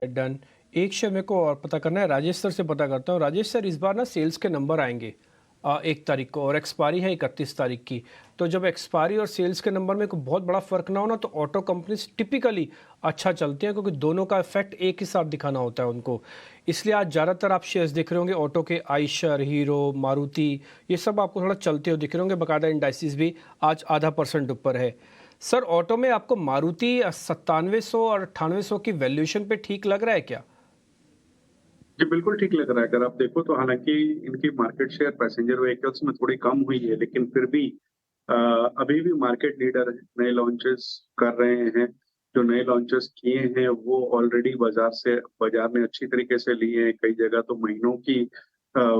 Done. एक share मेरे को और पता करना है, राजेश सर से पता करता हूँ। राजेश सर, इस बार ना सेल्स के नंबर आएंगे 1 तारीख को, और एक्सपायरी है 31 तारीख की। तो जब एक्सपायरी और सेल्स के नंबर में कोई बहुत बड़ा फर्क ना हो ना, तो ऑटो कंपनीज टिपिकली अच्छा चलती हैं, क्योंकि दोनों का इफेक्ट एक ही साथ दिखाना होता है उनको। इसलिए आज ज़्यादातर आप शेयर्स दिख रहे होंगे ऑटो के, आइशर, हीरो, मारुति, ये सब आपको थोड़ा चलते हुए दिख रहे होंगे। बाकायदा इंडाइसिस भी आज ½ % ऊपर है। सर, ऑटो में आपको मारुति 9700 और 9800 की वैल्यूएशन पे ठीक लग रहा है क्या? जी, बिल्कुल ठीक लग रहा है। अगर आप देखो तो हालाँकि इनकी मार्केट शेयर पैसेंजर व्हीकल्स में थोड़ी कम हुई है, लेकिन फिर भी अ, अभी भी मार्केट लीडर है, नए लॉन्चेस कर रहे हैं। जो नए लॉन्चेस किए हैं, वो ऑलरेडी बाज़ार में अच्छी तरीके से लिए हैं। कई जगह तो महीनों की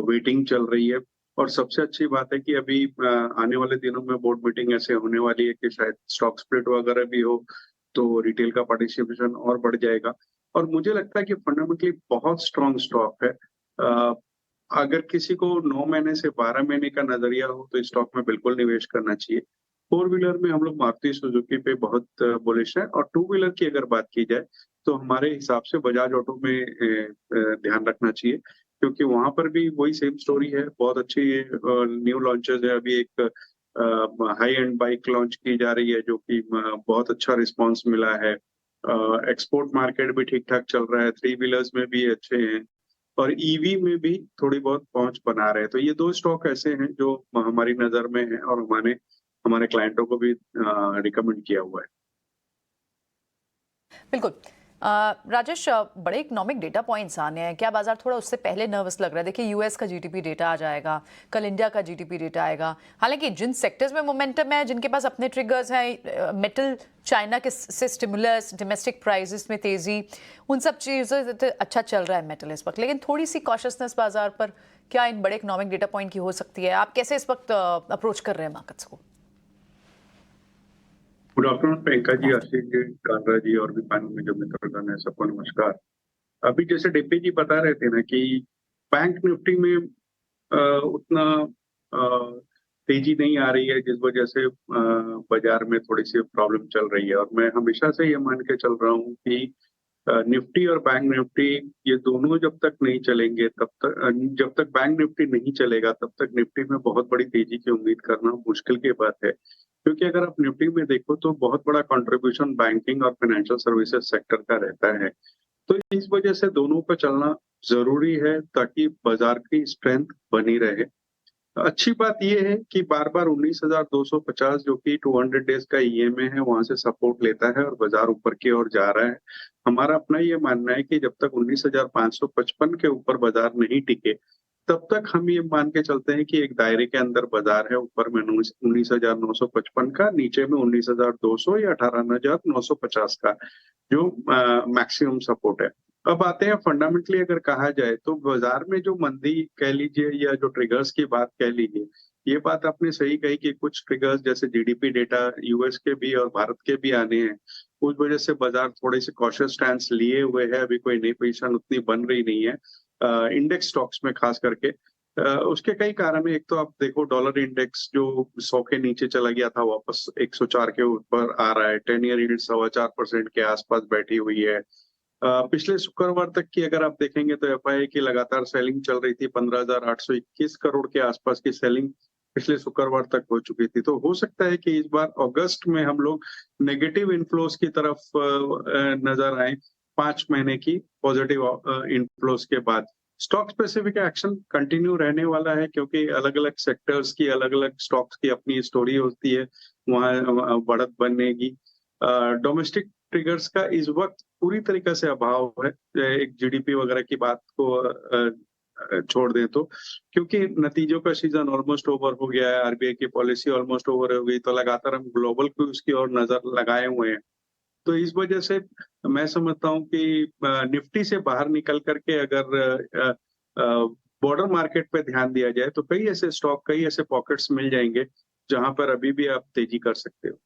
वेटिंग चल रही है और सबसे अच्छी बात है कि अभी आने वाले दिनों में बोर्ड मीटिंग ऐसे होने वाली है कि शायद स्टॉक स्प्लिट वगैरह भी हो, तो रिटेल का पार्टिसिपेशन और बढ़ जाएगा। और मुझे लगता है कि फंडामेंटली बहुत स्ट्रॉन्ग स्टॉक है। अगर किसी को 9 महीने से 12 महीने का नज़रिया हो, तो इस स्टॉक में बिल्कुल निवेश करना चाहिए। फोर व्हीलर में हम लोग मारुति सुजुकी पे बहुत बुलिश हैं और टू व्हीलर की अगर बात की जाए, तो हमारे हिसाब से बजाज ऑटो में ध्यान रखना चाहिए, क्योंकि वहाँ पर भी वही सेम स्टोरी है। बहुत अच्छी न्यू लॉन्चेज़ है। अभी एक हाई एंड बाइक लॉन्च की जा रही है, जो कि बहुत अच्छा रिस्पॉन्स मिला है। एक्सपोर्ट मार्केट भी ठीक-ठाक चल रहा है, थ्री व्हीलर्स में भी अच्छे हैं और ईवी में भी थोड़ी बहुत पहुँच बना रहे हैं। तो ये 2 स्टॉक ऐसे हैं जो हमारी नज़र में हैं और हमारे क्लाइंटों को भी रिकमेंड किया हुआ है। बिल्कुल। राजेश, बड़े इकोनॉमिक डेटा पॉइंट्स आने हैं, क्या बाजार थोड़ा उससे पहले नर्वस लग रहा है? देखिए, यूएस का जीडीपी डेटा आ जाएगा, कल इंडिया का जीडीपी डेटा आएगा। हालांकि जिन सेक्टर्स में मोमेंटम है, जिनके पास अपने ट्रिगर्स हैं, मेटल, चाइना के से स्टिमुलस, डोमेस्टिक प्राइसेस में तेजी, उन सब चीज़ों से तो अच्छा चल रहा है मेटल इस वक्त, लेकिन थोड़ी सी कॉशसनेस बाजार पर क्या इन बड़े इकोनॉमिक डेटा पॉइंट की हो सकती है? आप कैसे इस वक्त अप्रोच कर रहे हैं मार्केट्स को? गुड आफ्टरनून प्रियंका जी, आशीष जी, कांद्रा जी और भी पैनल में जो मित्रगण हैं, सबको नमस्कार। अभी जैसे डिप्टी जी बता रहे थे ना कि बैंक निफ्टी में उतना तेजी नहीं आ रही है, जिस वजह से बाजार में थोड़ी सी प्रॉब्लम चल रही है और मैं हमेशा से ये मान के चल रहा हूँ कि निफ्टी और बैंक निफ्टी, ये दोनों जब तक नहीं चलेंगे जब तक बैंक निफ्टी नहीं चलेगा, तब तक निफ्टी में बहुत बड़ी तेजी की उम्मीद करना मुश्किल की बात है। क्योंकि अगर आप निफ्टी में देखो तो बहुत बड़ा कंट्रीब्यूशन बैंकिंग और फाइनेंशियल सर्विसेज सेक्टर का रहता है। तो इस वजह से दोनों का चलना ज़रूरी है, ताकि बाजार की स्ट्रेंथ बनी रहे। अच्छी बात ये है कि बार-बार 19,250 जो कि 200 डेज़ का ईएमए है, वहाँ से सपोर्ट लेता है और बाजार ऊपर की ओर जा रहा है। हमारा अपना ये मानना है कि जब तक 19,555 के ऊपर बाजार नहीं टिके, तब तक हम ये मान के चलते हैं कि एक दायरे के अंदर बाजार है। ऊपर में 19,955 का, नीचे में 19,200 या 18,950 का, जो मैक्सिमम सपोर्ट है। अब आते हैं फंडामेंटली, अगर कहा जाए तो बाजार में जो मंदी कह लीजिए या जो ट्रिगर्स की बात कह लीजिए, ये बात आपने सही कही कि कुछ ट्रिगर्स जैसे जीडीपी डेटा यूएस के भी और भारत के भी आने हैं। उस वजह से बाजार थोड़े से कॉशियस स्टैंस लिए हुए है, अभी कोई नई पोजीशन उतनी बन रही नहीं है इंडेक्स स्टॉक्स में खास करके। उसके कई कारण है। एक तो आप देखो, डॉलर इंडेक्स जो 100 के नीचे चला गया था, वापस 104 के ऊपर आ रहा है। 10 ईयर यील्ड 4.25% के आसपास बैठी हुई है। पिछले शुक्रवार तक की अगर आप देखेंगे तो एफआईआई की लगातार सेलिंग चल रही थी। 15,821 करोड़ के आसपास की सेलिंग पिछले शुक्रवार तक हो चुकी थी। तो हो सकता है कि इस बार अगस्त में हम लोग नेगेटिव इन्फ्लोस की तरफ नजर आए, 5 महीने की पॉजिटिव इन्फ्लोस के बाद। स्टॉक स्पेसिफिक एक्शन कंटिन्यू रहने वाला है, क्योंकि अलग-अलग सेक्टर्स की, अलग-अलग स्टॉक्स की अपनी स्टोरी होती है, वहाँ बढ़त बनेगी। डोमेस्टिक ट्रिगर्स का इस वक्त पूरी तरीके से अभाव है। एक जीडीपी वगैरह की बात को छोड़ दें तो, क्योंकि नतीजों का सीजन ऑलमोस्ट ओवर हो गया है, आरबीआई की पॉलिसी ऑलमोस्ट ओवर हो गई, तो लगातार हम ग्लोबल क्यूज की ओर नजर लगाए हुए हैं। तो इस वजह से मैं समझता हूँ कि निफ्टी से बाहर निकल करके अगर बॉर्डर मार्केट पे ध्यान दिया जाए, तो कई ऐसे स्टॉक, कई ऐसे पॉकेट्स मिल जाएंगे, जहां पर अभी भी आप तेजी कर सकते हो।